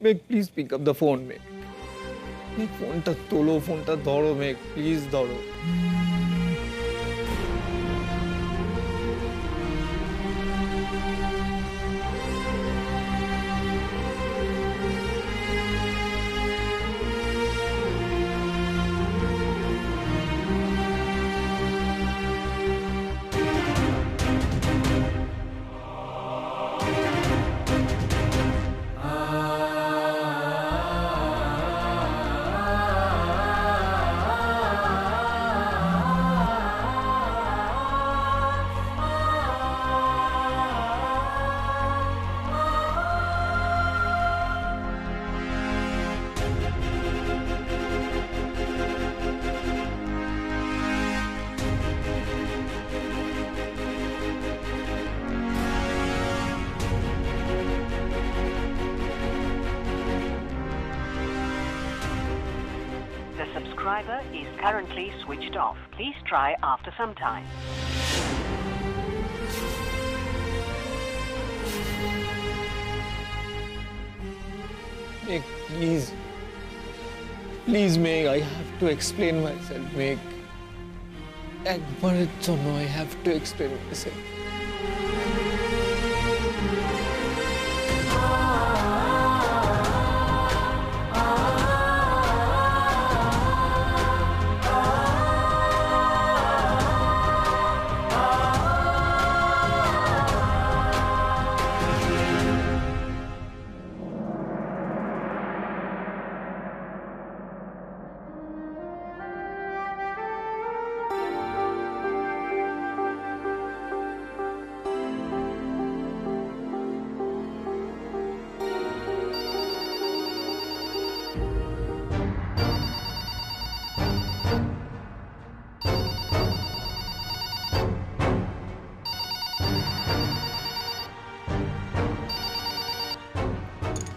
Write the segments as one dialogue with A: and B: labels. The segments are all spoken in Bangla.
A: মেঘ please pick up the phone. Megh Megh ফোনটা তোলো, ফোনটা ধরো মেঘ, প্লিজ ধরো।
B: The subscriber is currently switched off. Please try after some time.
A: Meg, please. Please, Meg, I have to explain myself, Meg. একবারের জন্য I have to explain myself.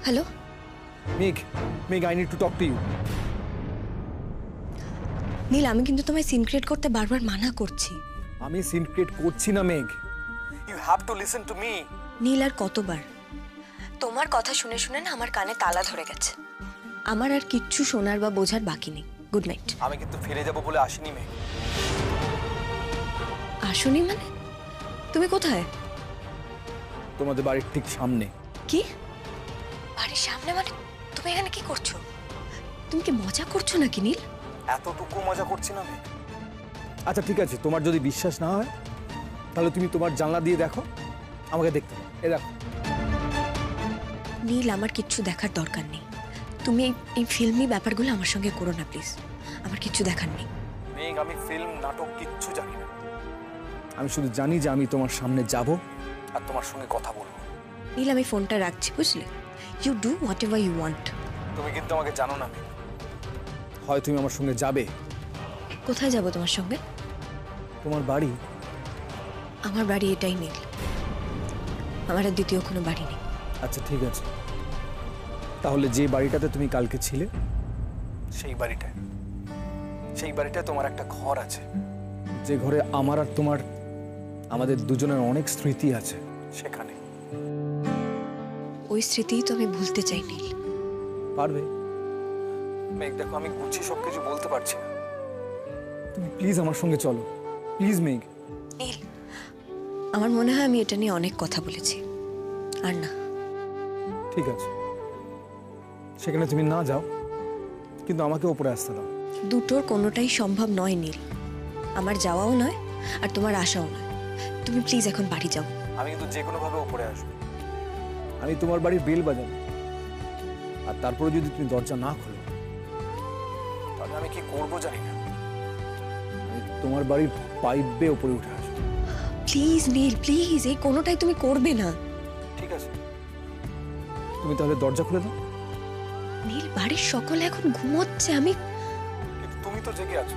C: Hello
A: Meg, Meg, I need to talk to you.
C: নীল, আমি কিন্তু তোমায় সিন ক্রিয়েট করতে বারবার মানা করছি।
A: আমি সিন ক্রিয়েট করছি না মেঘ। You have to listen to me.
C: নীল, আর কতবার? তোমার কথা শুনে শুনে না আমার কানে তালা ধরে গেছে। আমার আর কিচ্ছু শোনার বা বোঝার বাকি নেই। Good night.
A: আমি কিন্তু ফিরে যাব বলে আসিনি মেঘ।
C: আসোনি মানে? তুমি কোথায়?
A: তোমাদের বাড়ির ঠিক সামনে।
C: কি? বাড়ির সামনে মানে? তুমি এখানে কি করছো? তুমি কি মজা করছো নাকি নীল?
A: এতটুকু মজা করছি না মেঘ। আচ্ছা ঠিক আছে, তোমার যদি বিশ্বাস না হয় তাহলে তুমি তোমার জানলা দিয়ে দেখো, আমাকে দেখতে দাও। এই দেখো।
C: নীল, আমার কিচ্ছু দেখার দরকার নেই। তুমি এই ফিল্মি ব্যাপারগুলো আমার সঙ্গে করো না প্লিজ। আমার কিচ্ছু দেখার নেই।
A: মেঘ, আমি ফিল্ম নাটক কিচ্ছু জানি না। আমি শুধু জানি যে আমি তোমার সামনে যাব আর তোমার সঙ্গে কথা বলবো।
C: নীল, আমি ফোনটা রাখছি, বুঝলে? You do whatever you want.
A: তুমি কিন্তু আমাকে জানো না মেঘ। হয় তুমি আমার সঙ্গে যাবে।
C: কোথায় যাব তোমার সঙ্গে?
A: তোমার বাড়ি।
C: আমার বাড়ি এটাই নীল। আমার আর দ্বিতীয় কোনো বাড়ি নেই।
A: আচ্ছা ঠিক আছে, তাহলে যে বাড়িটাতে তুমি কালকে ছিলে সেই বাড়িটায় তোমার একটা ঘর আছে, যে ঘরে আমার আর তোমার আমাদের দুজনের অনেক স্মৃতি আছে। সেখানে
C: ওই স্মৃতিই তো আমি ভুলতে চাই নীল।
A: পারবে? মেঘ দেখো, আমি গুছিয়ে সবকিছু বলতে পারছি না। তুমি প্লিজ আমার সঙ্গে চলো, প্লিজ মেঘ।
C: নীল, আমার মনে হয় আমি এটা নিয়ে অনেক কথা বলেছি, আর না।
A: ঠিক আছে, সেখানে তুমি না যাও, কিন্তু আমাকে উপরে আসতে দাও।
C: দুটোর কোনোটাই সম্ভব নয় নীল। আমার যাওয়াও নয় আর তোমার আসাও নয়। তুমি প্লিজ এখন বাড়ি যাও।
A: আমি কিন্তু যে কোনো ভাবে উপরে আসবো। আমি তোমার বাড়ির বেল বাজাবো, আর তারপরে যদি তুমি দরজা না খোলো তাহলে আমি কি করবো জানি না। আমি তোমার বাড়ির পাইপ বেয়ে উপরে উঠে আসবো।
C: প্লিজ নীল, প্লিজ, এই কোনোটাই তুমি করবে না।
A: ঠিক আছে, তুমি তাহলে দরজা খুলে দাও।
C: নীল, বাড়ির সকলে এখন ঘুমোচ্ছে। আমি
A: কিন্তু তুমি তো জেগে আছো,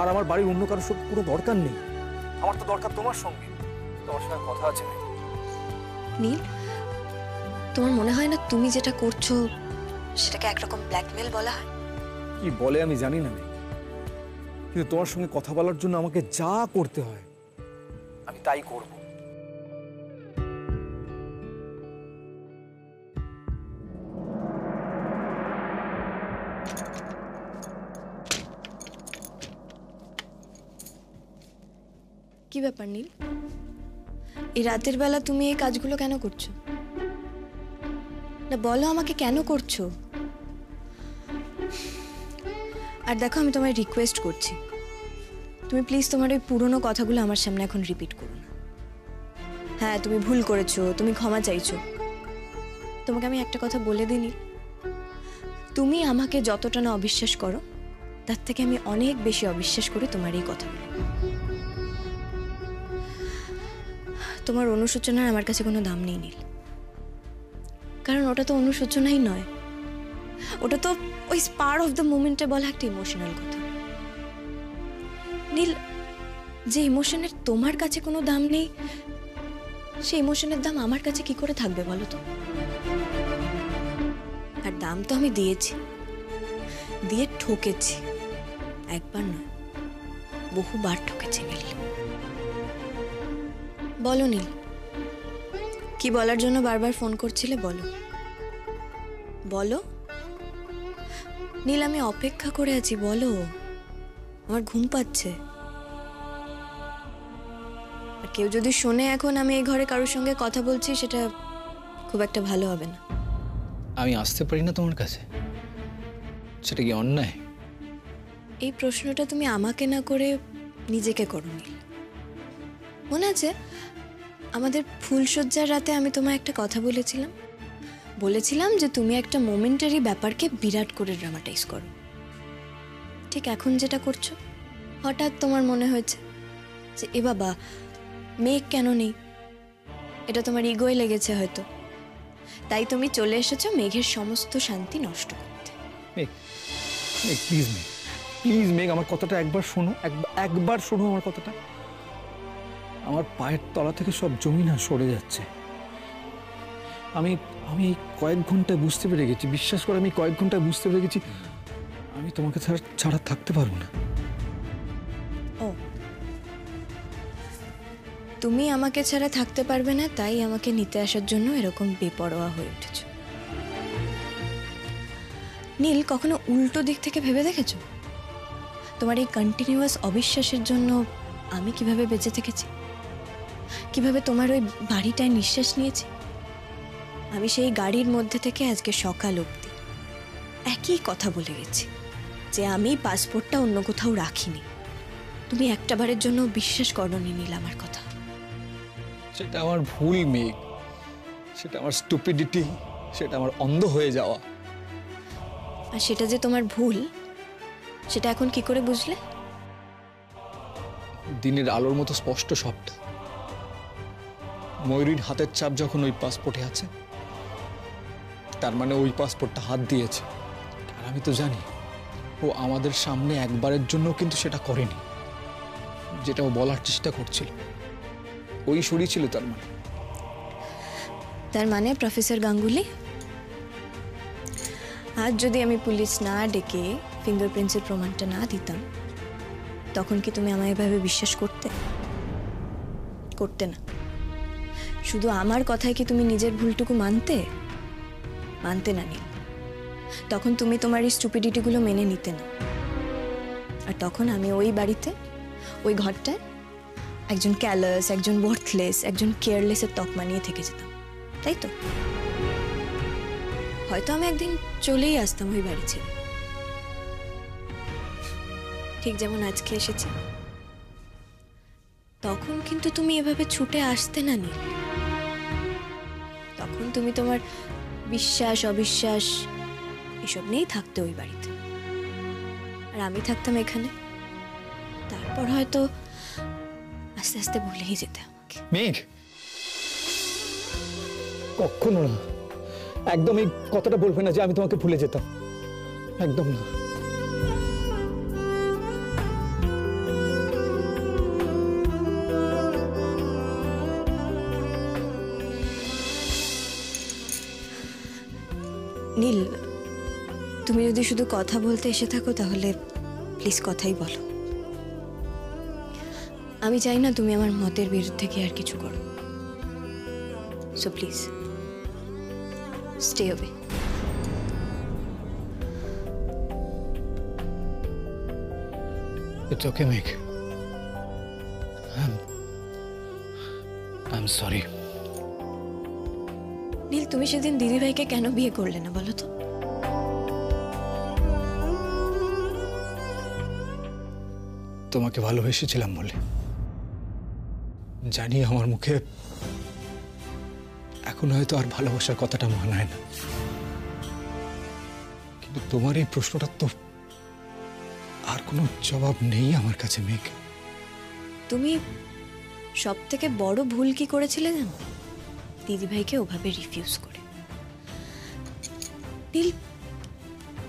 A: আর আমার বাড়ির অন্য কারোর সঙ্গে কোনো দরকার নেই। আমার তো দরকার তোমার সঙ্গে, তোমার সঙ্গে কথা আছে।
C: নীল, তোমার মনে হয় না তুমি যেটা করছো সেটাকে একরকম ব্ল্যাকমেল বলা হয়?
A: কি বলে আমি জানি না, কিন্তু তোমার সঙ্গে কথা বলার জন্য আমাকে যা করতে হয় আমি তাই করব।
C: কি ব্যাপার নীল, এই রাতের বেলা তুমি এই কাজগুলো কেন করছো? না বলো আমাকে কেন করছো? আর দেখো, আমি তোমায় রিকোয়েস্ট করছি, তুমি প্লিজ তোমার ওই পুরনো কথাগুলো আমার সামনে এখন রিপিট করো না। হ্যাঁ, তুমি ভুল করেছো, তুমি ক্ষমা চাইছো। তোমাকে আমি একটা কথা বলে দিই, তুমি আমাকে যতটা না অবিশ্বাস করো, তার থেকে আমি অনেক বেশি অবিশ্বাস করি তোমার এই কথাগুলো। তোমার অনুশোচনার আমার কাছে কোনো দাম নেই নীল, কারণ ওটা তো অনুশোচনাই নয়, ওটা তো ওই স্পার অফ দ্য মোমেন্টে বলা একটা ইমোশনাল কথা। নীল, যে ইমোশনের তোমার কাছে কোনো দাম নেই, সেই ইমোশনের দাম আমার কাছে কি করে থাকবে বলো তো? আর দাম তো আমি দিয়েছি, দিয়ে ঠকেছি, একবার নয় বহুবার ঠকেছি নীল। বলো নীল, কি বলার জন্য বারবার ফোন করছিলে? বলো বলো নীল, আমি অপেক্ষা করে আছি, বলো। আমার ঘুম পাচ্ছে, আর কেউ যদি শোনে এখন আমি এই ঘরে কারোর সঙ্গে কথা বলছি, সেটা খুব একটা ভালো হবে না।
A: আমি আসতে পারি না তোমার কাছে, সেটা কি অন্যায়?
C: এই প্রশ্নটা তুমি আমাকে না করে নিজেকে করো নীল। মনে আছে আমাদের ফুলসজ্জার রাতে আমি তোমায় একটা কথা বলেছিলাম যে তুমি একটা মোমেন্টারি ব্যাপারকে বিরাট করে ড্রামাটাইজ করো। ঠিক এখন যেটা করছো, হঠাৎ তোমার মনে হয়েছে যে এ বাবা, মেঘ কেন নেই, এটা তোমার ইগোয় লেগেছে হয়তো, তাই তুমি চলে এসেছো মেঘের সমস্ত শান্তি নষ্ট করতে।
A: মেঘ, প্লিজ মেঘ, প্লিজ মেঘ, আমার কথাটা একবার শোনো, একবার শোনো আমার কথাটা। আমার পায়ের তলা থেকে সব জমি না সরে যাচ্ছে। আমি কয়েক ঘন্টায় বুঝতে পেরে গেছি, বিশ্বাস করে আমি কয়েক ঘন্টায় বুঝতে পেরে গেছি আমি তোমাকে ছাড়া থাকতে পারবো না।
C: ও, তুমি আমাকে ছাড়া থাকতে পারবে না, তাই আমাকে নিতে আসার জন্য এরকম বেপরোয়া হয়ে উঠেছ। নীল, কখনো উল্টো দিক থেকে ভেবে দেখেছো তোমার এই কন্টিনিউয়াস অবিশ্বাসের জন্য আমি কিভাবে বেঁচে থেকেছি, কিভাবে তোমার ওই বাড়িটায় নিঃশ্বাস নিয়েছি? আমি সেই গাড়ির মধ্যে থেকে আজকে সকাল অবধি একই কথা বলে গেছি যে আমি পাসপোর্টটা অন্য কোথাও রাখিনি। তুমি একটা বারের জন্য বিশ্বাস করোনি নীল আমার কথা।
A: সেটা আমার ভুল মেঘ, সেটা আমার স্টুপিডিটি, সেটা আমার অন্ধ হয়ে যাওয়া।
C: আর সেটা যে তোমার ভুল, সেটা এখন কি করে বুঝলে?
A: দিনের আলোর মতো স্পষ্ট সবটা। ময়ূরীর হাতের ছাপ যখন ওই পাসপোর্টে আছে, তার মানে ওই পাসপোর্টটা হাত দিয়েছে। আর আমি তো জানি ও আমাদের সামনে একবারের জন্য কিন্তু সেটা করেনি, যেটা ও বলার চেষ্টা করছিল। ওই সরি ছিল
C: তার মানে প্রফেসর গাঙ্গুলি, আজ যদি আমি পুলিশ না ডেকে ফিঙ্গারপ্রিন্টসের প্রমাণটা না দিতাম, তখন কি তুমি আমায় এভাবে বিশ্বাস করতে না? শুধু আমার কথায় কি তুমি নিজের ভুলটুকু মানতে না নীল? তখন তুমি তোমার এই স্টুপিডিটিগুলো মেনে নিতে না, আর তখন আমি ওই বাড়িতে, ওই ঘরটায় একজন ক্যালাস, একজন ওয়ার্থলেস, একজন কেয়ারলেসের তকমা নিয়ে থেকে যেতাম, তাই তো? হয়তো আমি একদিন চলেই আসতাম ওই বাড়ি ছেড়ে, ঠিক যেমন আজকে এসেছি। তখন কিন্তু তুমি এভাবে ছুটে আসতে না নীল। তখন তুমি তোমার বিশ্বাস অবিশ্বাস এসব নিয়েই থাকতে ওই বাড়িতে, আর আমি থাকতাম এখানে। তারপর হয়তো আস্তে আস্তে ভুলেই যেতে আমাকে।
A: মেঘ, কখনো না, একদম এই কথাটা বলবে না যে আমি তোমাকে ভুলে যেতাম, একদম না।
C: নীল, তুমি যদি শুধু কথা বলতে এসে থাকো, তাহলে প্লিজ কথাই বলো। আমি চাই না তুমি আমার মতের বিরুদ্ধে গিয়ে আর কিছু করো। So please stay away.
A: It's okay, Meg. I'm sorry.
C: নীল, তুমি সেদিন দিদিভাইকে কেন বিয়ে করলে না বলো তো?
A: তোমাকে ভালোবেসেছিলাম বলে। জানি আমার মুখে এখন হয়তো আর ভালোবাসার কথাটা মানায় না, কিন্তু তোমার এই প্রশ্নটার তো আর কোনো জবাব নেই আমার কাছে, মেঘ।
C: তুমি সব থেকে বড় ভুল কি করেছিলে জানো? দিদিভাইকে ওভাবে রিফিউজ করে। নীল,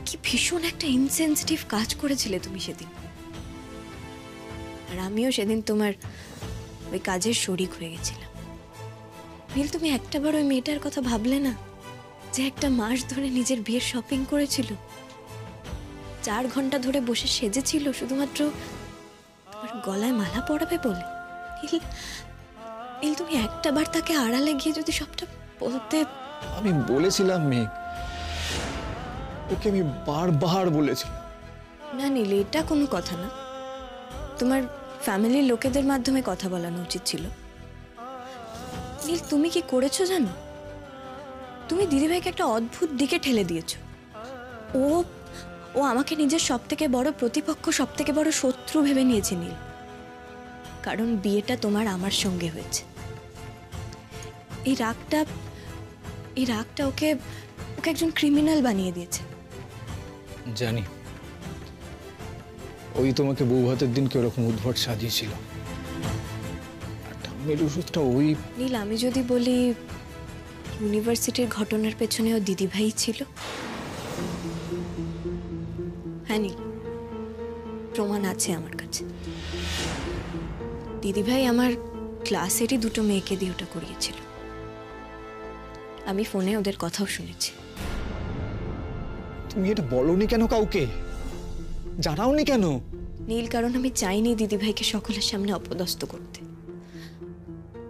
C: কি ভীষণ একটা ইনসেনসিটিভ কাজ করেছিলে তুমি সেদিন। আর আমিও সেদিন তোমার ওই কাজের শরিক হয়ে গেছিলাম। নীল, তুমি একটাবার ওই মেয়েটার কথা ভাবলে না, যে একটা মাস ধরে নিজের বিয়ের শপিং করেছিল, 4 ঘন্টা ধরে বসে সেজেছিল শুধুমাত্র তোমার গলায় মালা পরাবে বলে। নীল, তুমি একটাবার তাকে আড়ালে গিয়ে যদি সবটা বলতে।
A: আমি বলেছিলাম মেঘ, ওকে আমি বারবার বলেছিলাম।
C: না নীল, এটা কোনো কথা না। তোমার ফ্যামিলির লোকেদের মাধ্যমে কথা বলানো উচিত ছিল। নীল, তুমি কি করেছো জানো? তুমি দিদিভাইকে একটা অদ্ভুত দিকে ঠেলে দিয়েছো। ও ও আমাকে নিজের সব থেকে বড় প্রতিপক্ষ, সব থেকে বড় শত্রু ভেবে নিয়েছে নীল। কারণ বিয়েটা তোমার আমার সঙ্গে হয়েছে। এই রাগটা ওকে একজন ক্রিমিনাল বানিয়ে দিয়েছে।
A: জানি, ওই তোমাকে বউ ভাতের দিনকে ওরকম উদ্ভট সাজিয়েছিল। আর ঠাম্মির ওষুধটা ওই।
C: নীল, আমি যদি বলি ইউনিভার্সিটির ঘটনার পেছনে ও দিদিভাই ছিল। হ্যাঁ নীল, প্রমাণ আছে আমার কাছে। দিদিভাই আমার ক্লাসেরই 2 মেয়েকে দিয়ে ওটা করিয়েছিল। আমি ফোনে ওদের কথাও শুনেছি।
A: তুমি এটা বলনি কেন কাউকে? জানাওনি কেন?
C: নীল, কারণ আমি চাইনি দিদিভাইকে সকলের সামনে অপদস্থ করতে।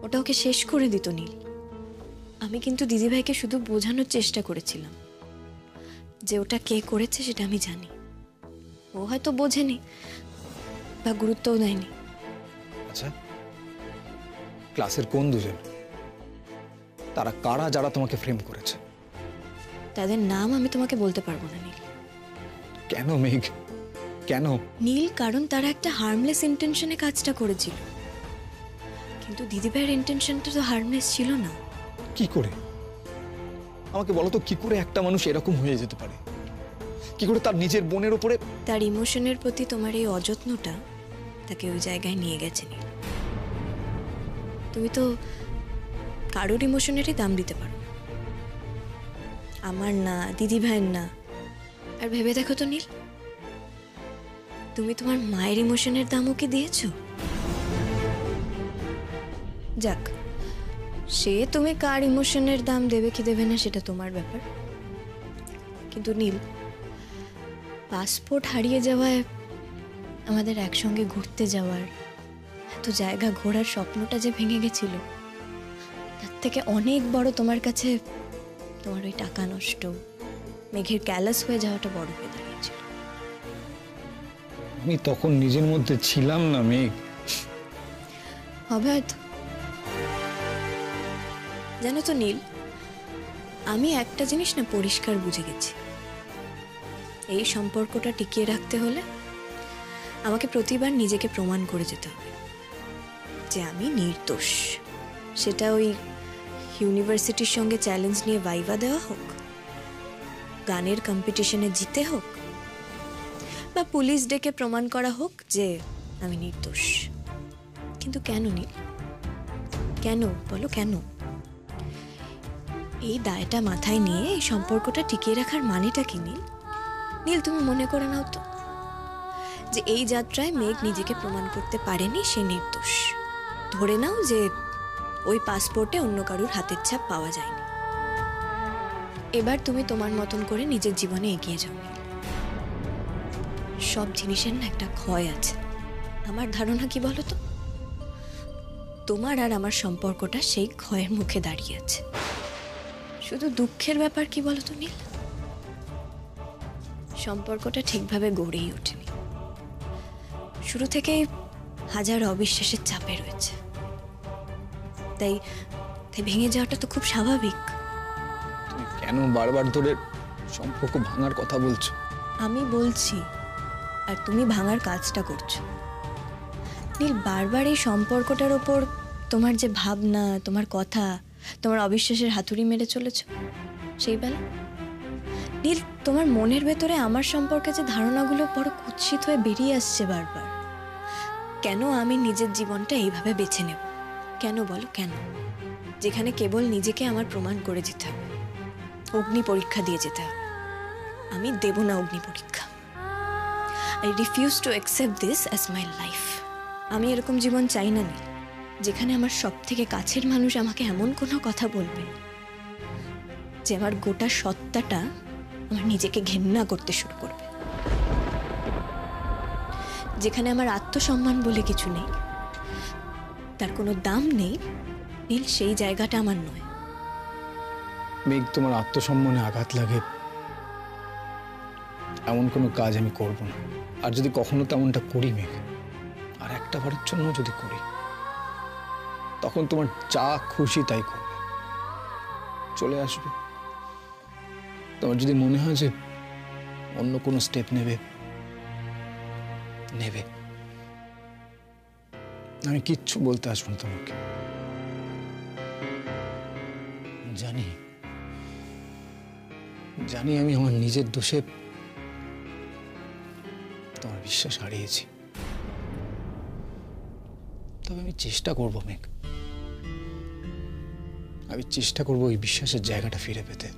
C: ওটা ওকে শেষ করে দিত নীল। আমি কিন্তু দিদিভাইকে শুধু বোঝানোর চেষ্টা করেছিলাম যে ওটা কে করেছে সেটা আমি জানি। ও হয়তো বোঝেনি বা গুরুত্বও দেয়নি।
A: আচ্ছা, ক্লাসের কোন 2 জন? তারা কারা যারা তোমাকে ফ্রেম করেছে?
C: তাদের নাম আমি তোমাকে বলতে পারবো না নীল।
A: কেন মেঘ, কেন?
C: নীল, কারণ তারা একটা হার্মলেস ইন্টেনশনে কাজটা করেছিল। কিন্তু দিদিভাইয়ের ইন্টেনশনটা তো হার্মলেস ছিল না।
A: কি করে? আমাকে বলো তো, কি করে একটা মানুষ এরকম হয়ে যেতে পারে? কি করে তার নিজের বোনের উপরে?
C: তার ইমোশনের প্রতি তোমার এই অযত্নটা তাকে ওই জায়গায় নিয়ে গেছে নীল। তুমি তো কারোর ইমোশনেরই দাম দিতে পারো, আমার না, দিদিভাইয়ের না। আর ভেবে দেখো তো নীল, তুমি তোমার মায়ের ইমোশনের দামও কি দিয়েছো? যাক, সে তুমি কার ইমোশনের দাম দেবে কি দেবে না সেটা তোমার ব্যাপার। কিন্তু নীল, পাসপোর্ট হারিয়ে যাওয়ায় আমাদের একসঙ্গে ঘুরতে যাওয়ার, এত জায়গা ঘোরার স্বপ্নটা যে ভেঙে গেছিল, তার থেকে অনেক বড় তোমার কাছে তোমার ওই টাকা নষ্ট, মেঘের ক্যালাস হয়ে যাওয়াটা বড় হয়ে দাঁড়িয়েছিল।
A: আমি তখন নিজের মধ্যে ছিলাম না মেঘ।
C: হবে হয়তো। জানো তো নীল, আমি একটা জিনিস না পরিষ্কার বুঝে গেছি। এই সম্পর্কটা টিকিয়ে রাখতে হলে আমাকে প্রতিবার নিজেকে প্রমাণ করে যেতে হবে যে আমি নির্দোষ। সেটা ওই ইউনিভার্সিটির সঙ্গে চ্যালেঞ্জ নিয়ে ভাইভা দেওয়া হোক, গানের কম্পিটিশনে জিতে হোক, বা পুলিশ ডেকে প্রমাণ করা হোক যে আমি নির্দোষ। কিন্তু কেন নীল, কেন বলো, কেন? এই দায়টা মাথায় নিয়ে এই সম্পর্কটা টিকিয়ে রাখার মানেটা কি নীল? নীল, তুমি মনে করে নাও তো যে এই যাত্রায় মেঘ নিজেকে প্রমাণ করতে পারেনি সে নির্দোষ। ধরে নাও যে ওই পাসপোর্টে অন্য কারুর হাতের ছাপ পাওয়া যায়নি। এবার তুমি তোমার মতন করে নিজের জীবনে এগিয়ে যাও। সব জিনিসের না একটা ক্ষয় আছে। আমার ধারণা কি বলো তো, তোমার আর আমার সম্পর্কটা সেই ক্ষয়ের মুখে দাঁড়িয়ে আছে। শুধু দুঃখের ব্যাপার কি বলো তো নীল, সম্পর্কটা ঠিকভাবে গড়েই ওঠেনি। শুরু থেকেই হাজার অবিশ্বাসের চাপে রয়েছে, তাই তাই ভেঙে যাওয়াটা তো খুব স্বাভাবিক।
A: তুমি কেন বারবার ধরে সম্পর্ক ভাঙার কথা বলছো?
C: আমি বলছি আর তুমি ভাঙার কাজটা করছো। নীল, বারবার এই সম্পর্কটার ওপর তোমার যে ভাবনা, তোমার কথা, তোমার অবিশ্বাসের হাতুড়ি মেরে চলেছ সেই বেলা। নীল, তোমার মনের ভেতরে আমার সম্পর্কে যে ধারণাগুলো বড় কুৎসিত হয়ে বেরিয়ে আসছে বারবার। কেন আমি নিজের জীবনটা এইভাবে বেছে নেব? কেন বলো, কেন? যেখানে কেবল নিজেকে আমার প্রমাণ করে যেতে হবে, অগ্নি পরীক্ষা দিয়ে যেতে হবে। আমি দেব না অগ্নি পরীক্ষা। I refuse to accept this as my life. আমি এরকম জীবন চাই না নীল, যেখানে আমার সব থেকে কাছের মানুষ আমাকে এমন কোনো কথা বলবে যে আমার গোটা সত্তাটা আমার নিজেকে ঘেন্না করতে শুরু করবে। যেখানে আমার আত্মসম্মান বলে কিছু নেই, তার কোনো দাম নেই নীল, সেই জায়গাটা আমার নয়।
A: মেঘ, তোমার আত্মসম্মানে আঘাত লাগে এমন কোনো কাজ আমি করব না। আর যদি কখনো তেমনটা করি মেঘ, আর একটা বারের জন্য যদি করি, তখন তোমার যা খুশি তাই করবে, চলে আসবে। তোমার যদি মনে হয় যে অন্য কোনো স্টেপ নেবে, নেবে। আমি কিচ্ছু বলতে আসবো না তোমাকে। জানি জানি আমি আমার নিজের দোষে তোমার বিশ্বাস হারিয়েছি, তবে আমি চেষ্টা করব মেঘ। আমি চেষ্টা করব ওই বিশ্বাসের জায়গাটা ফিরে পেতে।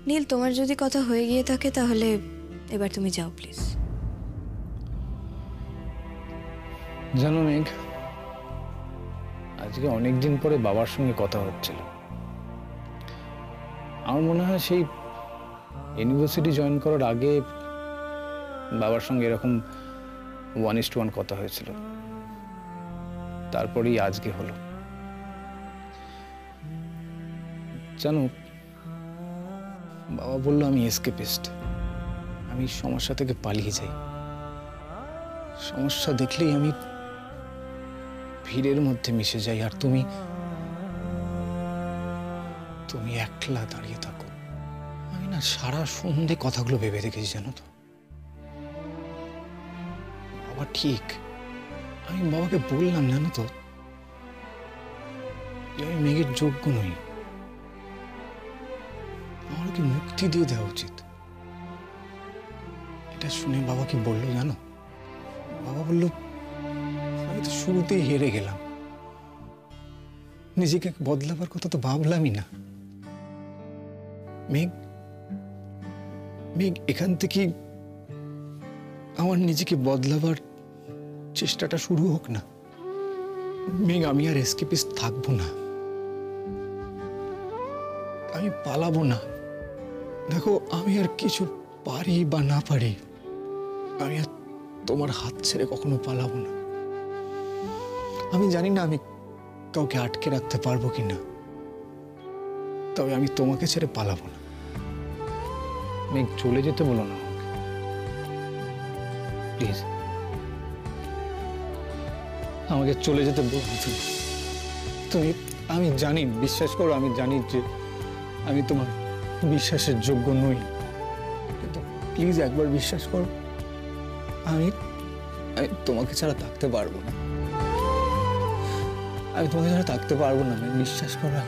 C: নীল, তোমার যদি কথা হয়ে গিয়ে থাকে তাহলে এবার তুমি যাও প্লিজ।
A: জানো মেঘ, আজকে অনেকদিন পরে বাবার সঙ্গে কথা হচ্ছিল। আমার মনে হয় সেই ইউনিভার্সিটি জয়েন করার আগে বাবার সঙ্গে এরকম 1:1 কথা হয়েছিল, তারপরেই আজকে হলো। জানো, বাবা বলল আমি এসকেপিস্ট, আমি সমস্যা থেকে পালিয়ে যাই। সমস্যা দেখলেই আমি ভিড়ের মধ্যে মিশে যাই, আর তুমি তুমি একলা দাঁড়িয়ে থাকো। আমি না সারা সন্ধে কথাগুলো ভেবে রেখেছি, জানো তো। বাবা ঠিক, আমি বাবাকে বললাম, জানো তো, যে আমি মেঘের যোগ্য নই, আমার কি মুক্তি দিয়ে দেওয়া উচিত। এটা শুনে বাবা কি বললো জানো? বাবা বলল, আমি তো শুরুতেই হেরে গেলাম, নিজেকে বদলাবার কথা তো ভাবলামই না। মেঘ, এখান থেকে আমার নিজেকে বদলাবার চেষ্টাটা শুরু হোক না। মেঘ, আমি আর এসকেপিস্ট থাকবো না, আমি পালাবো না। দেখো, আমি আর কিছু পারি বা না পারি, আমি আর তোমার হাত ছেড়ে কখনো পালাবো না। আমি জানি না আমি কাউকে আটকে রাখতে পারবো কিনা, তবে আমি তোমাকে ছেড়ে পালাবো না। মেঘ, চলে যেতে বলো না আমাকে, প্লিজ। আমাকে চলে যেতে বলো না তুমি। আমি জানি, বিশ্বাস করো, আমি জানি যে আমি তোমার বিশ্বাসের যোগ্য নই, কিন্তু প্লিজ একবার বিশ্বাস করো, আমি তোমাকে ছাড়া থাকতে পারবো না। আমি তোমাকে ছাড়া থাকতে পারবো না, আমি বিশ্বাস করো।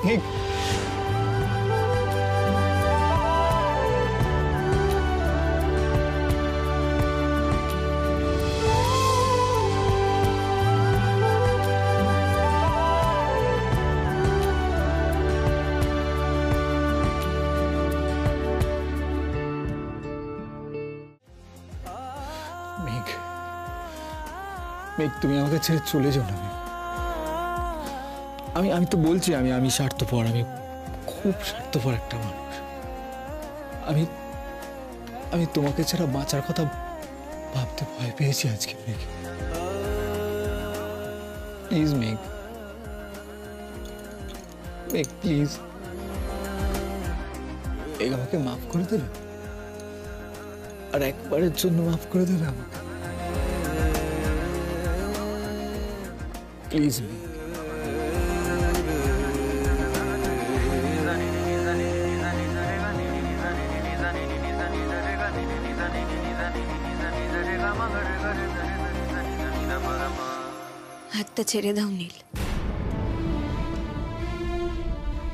A: মেঘ, তুমি আমাকে ছেড়ে চলে যাও না। আমি তো বলছি আমি স্বার্থপর, আমি খুব স্বার্থপর একটা মানুষ। আমি তোমাকে ছাড়া বাঁচার কথা ভাবতে ভয় পেয়েছি আজকে। মেঘ, প্লিজ মেঘ, প্লিজ। আমাকে মাফ করে দেবে, আর একবারের জন্য মাফ করে দেবে আমাকে, প্লিজ।
C: হাতটা ছেড়ে দাও নীল।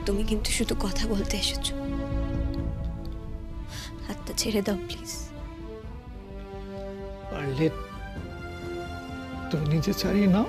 C: তুমি কিন্তু শুধু কথা বলতে এসেছো, হাতটা ছেড়ে দাও প্লিজ।
A: পারলে তুমি নিজে ছাড়িয়ে নাও।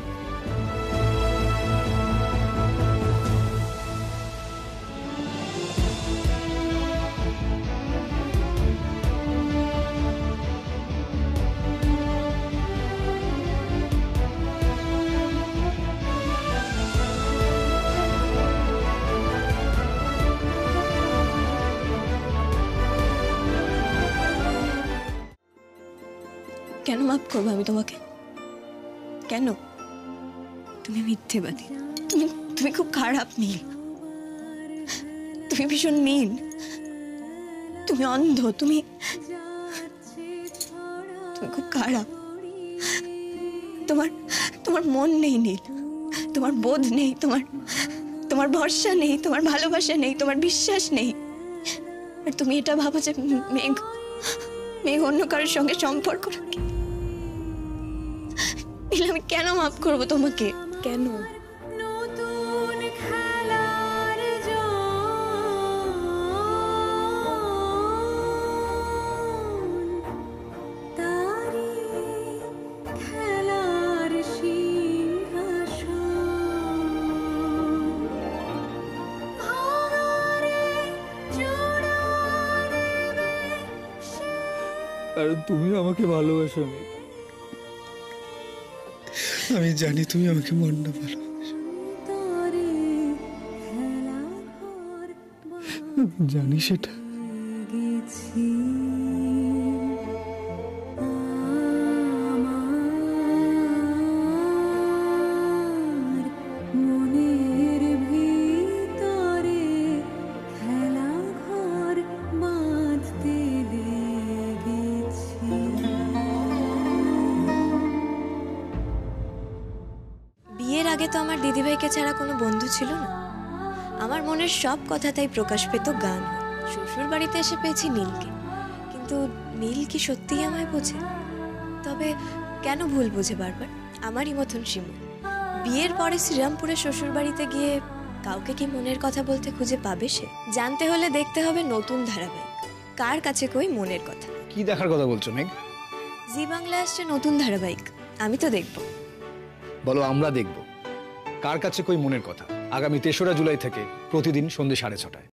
C: কেন মাফ করবো আমি তোমাকে? কেন? তুমি মিথ্যেবাদী, তুমি খুব খারাপ নীল, তুমি ভীষণ মিন, তুমি অন্ধ, তুমি খুব খারাপ। তোমার মন নেই নীল, তোমার বোধ নেই, তোমার ভরসা নেই, তোমার ভালোবাসা নেই, তোমার বিশ্বাস নেই। আর তুমি এটা ভাবো যে মেঘ অন্য কারোর সঙ্গে সম্পর্ক রাখে। নীল, আমি কেন মাফ করবো তোমাকে? কেন?
A: কারণ তুমি আমাকে ভালোবাসো। আমি জানি তুমি আমাকে মনটা ভালোবাসো, জানি সেটা।
C: বিয়ের আগে তো আমার দিদিভাইকে ছাড়া কোনো বন্ধু ছিল না। আমার মনের সব কথা তাই প্রকাশ পেত গান। শ্বশুর বাড়িতে এসে পেয়েছি নীলকে, কিন্তু নীল কি সত্যিই আমায় বোঝে? তবে কেন ভুল বোঝে বারবার? আমারই মতন শিমু বিয়ের পরে শ্রীরামপুরে শ্বশুর বাড়িতে গিয়ে কাউকে কি মনের কথা বলতে খুঁজে পাবে সে? জানতে হলে দেখতে হবে নতুন ধারাবাহিক কার কাছে কই মনের কথা।
A: কি দেখার কথা বলছো মেঘ?
C: জি বাংলায় আসছে নতুন ধারাবাহিক, আমি তো দেখবো।
A: বলো আমরা দেখব কার কাছে কই মনের কথা, আগামী ৩রা জুলাই থেকে প্রতিদিন সন্ধ্যে ৬:৩০টায়।